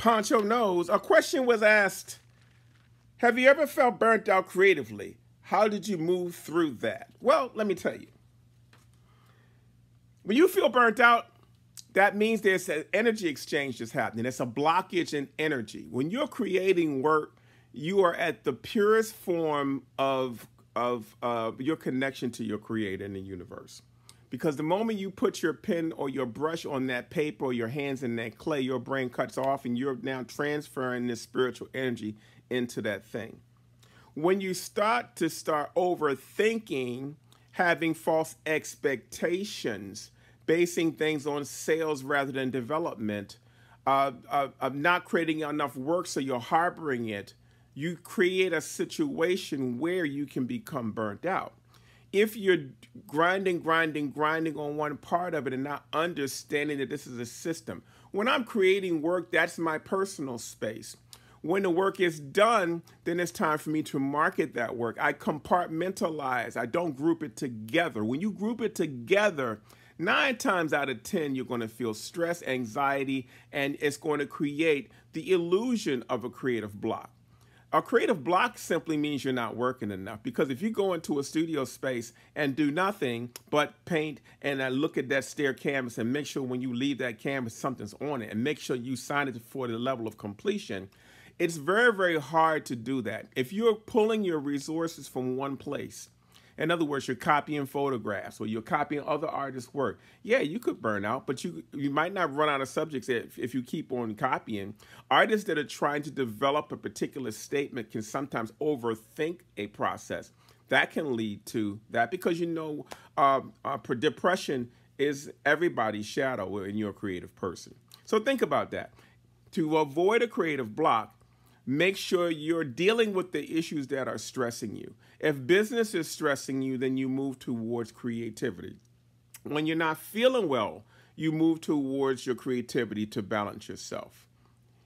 Poncho Knows, a question was asked, have you ever felt burnt out creatively? How did you move through that? Well, let me tell you. When you feel burnt out, that means there's an energy exchange that's happening. It's a blockage in energy. When you're creating work, you are at the purest form of your connection to your creator in the universe. Because the moment you put your pen or your brush on that paper or your hands in that clay, your brain cuts off and you're now transferring this spiritual energy into that thing. When you start overthinking, having false expectations, basing things on sales rather than development, of not creating enough work so you're harboring it, you create a situation where you can become burnt out. If you're grinding on one part of it and not understanding that this is a system. When I'm creating work, that's my personal space. When the work is done, then it's time for me to market that work. I compartmentalize. I don't group it together. When you group it together, 9 times out of 10, you're going to feel stress, anxiety, and it's going to create the illusion of a creative block. A creative block simply means you're not working enough, because if you go into a studio space and do nothing but paint and look at that stair canvas and make sure when you leave that canvas something's on it and make sure you sign it for the level of completion, it's very, very hard to do that. If you're pulling your resources from one place, in other words, you're copying photographs or you're copying other artists' work. Yeah, you could burn out, but you might not run out of subjects if you keep on copying. Artists that are trying to develop a particular statement can sometimes overthink a process. That can lead to that because, you know, depression is everybody's shadow when you're a creative person. So think about that. To avoid a creative block, make sure you're dealing with the issues that are stressing you. If business is stressing you, then you move towards creativity. When you're not feeling well, you move towards your creativity to balance yourself.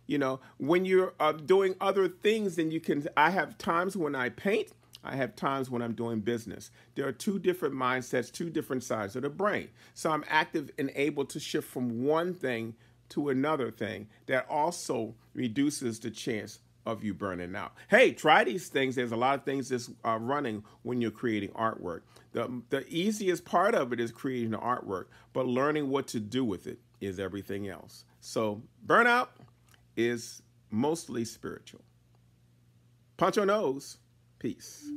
You know, when you're doing other things, then you can, I have times when I paint, I have times when I'm doing business. There are 2 different mindsets, 2 different sides of the brain. So I'm active and able to shift from one thing to another thing that also reduces the chance of you burning out. Hey, try these things. There's a lot of things that's running when you're creating artwork. The easiest part of it is creating the artwork, but learning what to do with it is everything else. So burnout is mostly spiritual. Poncho Knows. Peace.